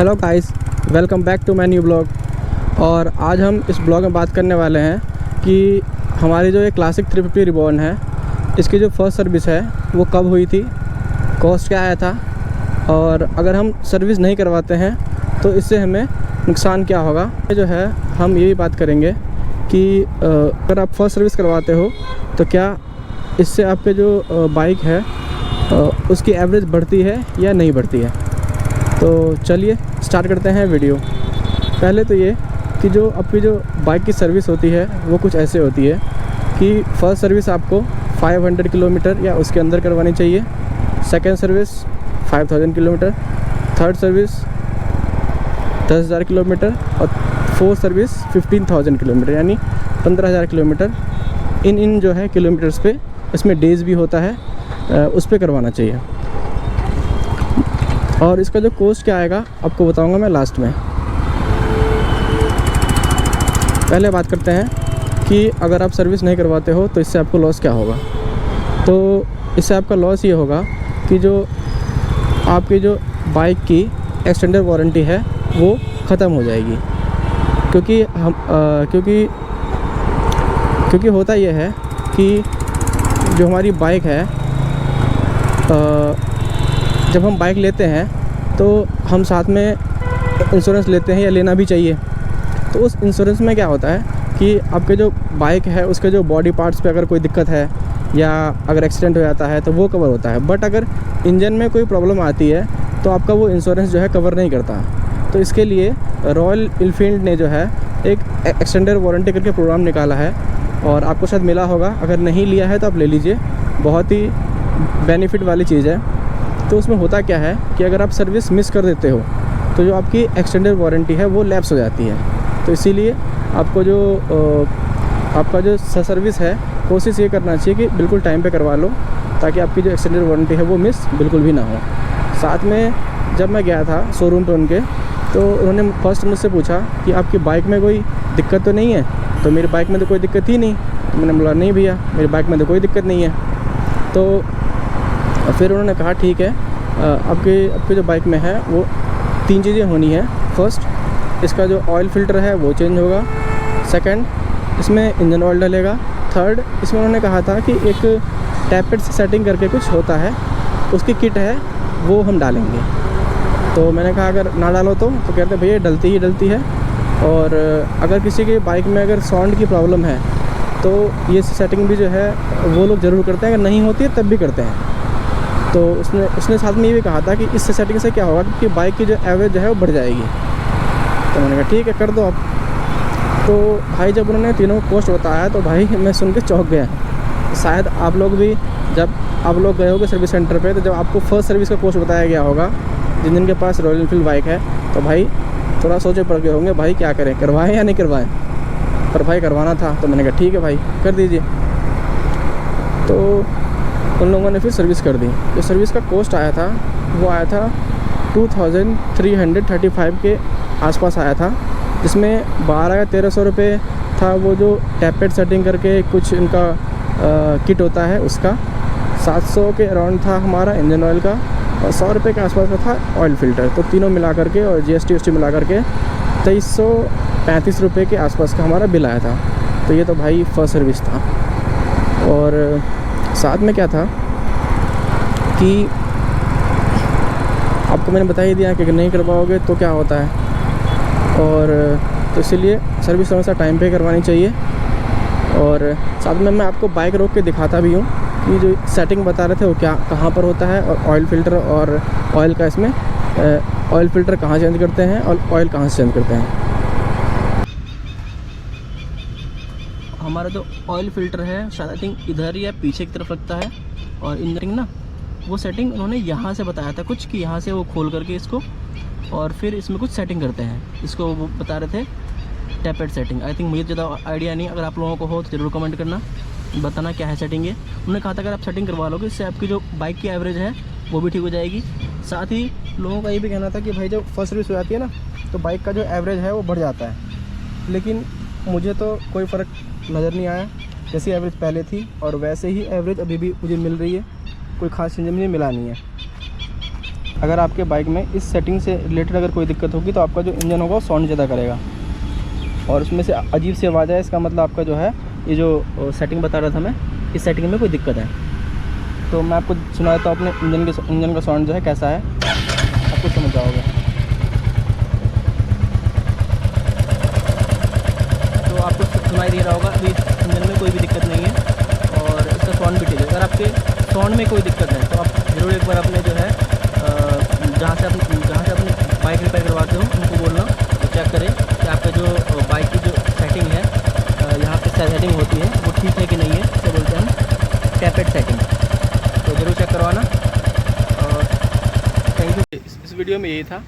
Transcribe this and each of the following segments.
Hello guys, welcome back to my new blog. और आज हम इस ब्लॉग में बात करने वाले हैं कि हमारी जो ये क्लासिक 350 रिबॉर्न है, इसकी जो फर्स्ट सर्विस है वो कब हुई थी, कॉस्ट क्या आया था, और अगर हम सर्विस नहीं करवाते हैं तो इससे हमें नुकसान क्या होगा। ये जो है हम ये भी बात करेंगे कि अगर आप फर्स्ट सर्विस करवाते हो तो क्या इससे आपके जो बाइक है उसकी एवरेज बढ़ती है या नहीं बढ़ती है। तो चलिए स्टार्ट करते हैं वीडियो। पहले तो ये कि जो आपकी जो बाइक की सर्विस होती है वो कुछ ऐसे होती है कि फ़र्स्ट सर्विस आपको 500 किलोमीटर या उसके अंदर करवानी चाहिए, second service 5000 kilometre, third service 10,000 kilometre और फोर्थ सर्विस 15,000 किलोमीटर यानी 15,000 किलोमीटर। इन जो है किलोमीटर्स पे, इसमें डेज़ भी होता है, उस पर करवाना चाहिए। और इसका जो कॉस्ट क्या आएगा आपको बताऊंगा मैं लास्ट में। पहले बात करते हैं कि अगर आप सर्विस नहीं करवाते हो तो इससे आपको लॉस क्या होगा। तो इससे आपका लॉस ये होगा कि जो आपकी जो बाइक की एक्सटेंडेड वारंटी है वो ख़त्म हो जाएगी। क्योंकि होता यह है कि जो हमारी बाइक है, जब हम बाइक लेते हैं तो हम साथ में इंश्योरेंस लेते हैं या लेना भी चाहिए। तो उस इंश्योरेंस में क्या होता है कि आपके जो बाइक है उसके जो बॉडी पार्ट्स पे अगर कोई दिक्कत है या अगर एक्सीडेंट हो जाता है तो वो कवर होता है। बट अगर इंजन में कोई प्रॉब्लम आती है तो आपका वो इंश्योरेंस जो है कवर नहीं करता। तो इसके लिए रॉयल एनफील्ड ने जो है एक एक्सटेंडेड वारंटी करके प्रोग्राम निकाला है, और आपको शायद मिला होगा। अगर नहीं लिया है तो आप ले लीजिए, बहुत ही बेनिफिट वाली चीज़ है। तो उसमें होता क्या है कि अगर आप सर्विस मिस कर देते हो तो जो आपकी एक्सटेंडेड वारंटी है वो लैप्स हो जाती है। तो इसीलिए आपको जो आपका जो सर्विस है कोशिश ये करना चाहिए कि बिल्कुल टाइम पे करवा लो, ताकि आपकी जो एक्सटेंडेड वारंटी है वो मिस बिल्कुल भी ना हो। साथ में जब मैं गया था शोरूम पे उनके, तो उन्होंने फर्स्ट मुझसे पूछा कि आपकी बाइक में कोई दिक्कत तो नहीं है। तो मेरी बाइक में तो कोई दिक्कत ही नहीं। तो मैंने बोला नहीं भैया, मेरी बाइक में तो कोई दिक्कत नहीं है। तो फिर उन्होंने कहा ठीक है, आपके जो बाइक में है वो 3 चीज़ें होनी है। फर्स्ट, इसका जो ऑयल फ़िल्टर है वो चेंज होगा। सेकंड, इसमें इंजन ऑयल डलेगा। थर्ड, इसमें उन्होंने कहा था कि एक टैपेट से सेटिंग करके कुछ होता है, उसकी किट है वो हम डालेंगे। तो मैंने कहा अगर ना डालो तो कहते भैया डलती है। और अगर किसी की बाइक में अगर साउंड की प्रॉब्लम है तो ये सेटिंग भी जो है वो लोग ज़रूर करते हैं, अगर नहीं होती है तब भी करते हैं। तो उसने साथ में ये भी कहा था कि इस सेटिंग से क्या होगा कि बाइक की जो एवरेज है वो बढ़ जाएगी। तो मैंने कहा ठीक है कर दो आप। तो भाई जब उन्होंने तीनों कॉस्ट बताया तो भाई मैं सुन के चौंक गया। शायद आप लोग भी जब आप लोग गए होगे सर्विस सेंटर पे, तो जब आपको फर्स्ट सर्विस का कॉस्ट बताया गया होगा, जिनके पास रॉयल एनफील्ड बाइक है, तो भाई थोड़ा सोचे पड़ गए होंगे भाई क्या करें, करवाएं या नहीं करवाएं। पर भाई करवाना था तो मैंने कहा ठीक है भाई कर दीजिए। तो उन लोगों ने फिर सर्विस कर दी। जो सर्विस का कॉस्ट आया था वो आया था 2335 के आसपास आया था, जिसमें 1200 या 1300 रुपये था वो जो टैपेट सेटिंग करके कुछ इनका किट होता है उसका। 700 के अराउंड था हमारा इंजन ऑयल का, और 100 रुपये के आसपास का था ऑयल फ़िल्टर। तो तीनों मिला करके और GST मिला करके 2335 रुपये के आसपास का हमारा बिल आया था। तो ये तो भाई फर्स्ट सर्विस था। और साथ में क्या था कि आपको मैंने बता ही दिया कि अगर नहीं करवाओगे तो क्या होता है। और तो इसीलिए सर्विस हमेशा टाइम पे करवानी चाहिए। और साथ में मैं आपको बाइक रोक के दिखाता भी हूँ कि जो सेटिंग बता रहे थे वो क्या कहाँ पर होता है, और ऑयल फ़िल्टर और ऑयल का इसमें ऑयल फ़िल्टर कहाँ चेंज करते हैं और ऑयल कहाँ से चेंज करते हैं। हमारा जो ऑयल फ़िल्टर है शायद आई थिंक इधर या पीछे की तरफ लगता है, और इंजन ना वो सेटिंग उन्होंने यहाँ से बताया था कुछ कि यहाँ से वो खोल करके इसको और फिर इसमें कुछ सेटिंग करते हैं। इसको वो बता रहे थे टैपेट सेटिंग। आई थिंक मुझे ज़्यादा आइडिया नहीं, अगर आप लोगों को हो तो ज़रूर कमेंट करना, बताना क्या है सेटिंग है। उन्होंने कहा था अगर आप सेटिंग करवा लोगे इससे आपकी जो बाइक की एवरेज है वो भी ठीक हो जाएगी। साथ ही लोगों का ये भी कहना था कि भाई जब फर्स्ट सर्विस हो जाती है ना तो बाइक का जो एवरेज है वो बढ़ जाता है। लेकिन मुझे तो कोई फ़र्क नज़र नहीं आया, जैसी एवरेज पहले थी और वैसे ही एवरेज अभी भी मुझे मिल रही है, कोई ख़ास चेंज मुझे मिला नहीं है। अगर आपके बाइक में इस सेटिंग से रिलेटेड अगर कोई दिक्कत होगी तो आपका जो इंजन होगा वो साउंड ज़्यादा करेगा और उसमें से अजीब सी आवाज़ है, इसका मतलब आपका जो है ये जो सेटिंग बता रहा था मैं, इस सेटिंग में कोई दिक्कत है। तो मैं आपको सुना देता हूँ अपने इंजन का साउंड जो है कैसा है, आपको समझ जाओगे। तो आपको सुनाई दे रहा होगा अभी इंजन में कोई भी दिक्कत नहीं है और इसका साउंड भी ठीक है। अगर आपके साउंड में कोई दिक्कत है तो आप ज़रूर एक बार अपने जो है जहाँ से अपनी बाइक रिपेयर करवाते हो उनको बोलना तो चेक करें कि आपका जो बाइक की जो सेटिंग है यहाँ पे सेटिंग होती है वो ठीक है कि नहीं है, इसे बोलते हैं हम टैपेड सेटिंग। तो ज़रूर चेक करवाना और थैंक यू। इस वीडियो में यही था।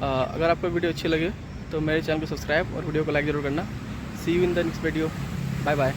अगर आपको वीडियो अच्छी लगे तो मेरे चैनल को सब्सक्राइब और वीडियो को लाइक ज़रूर करना। See you in the next video. Bye bye.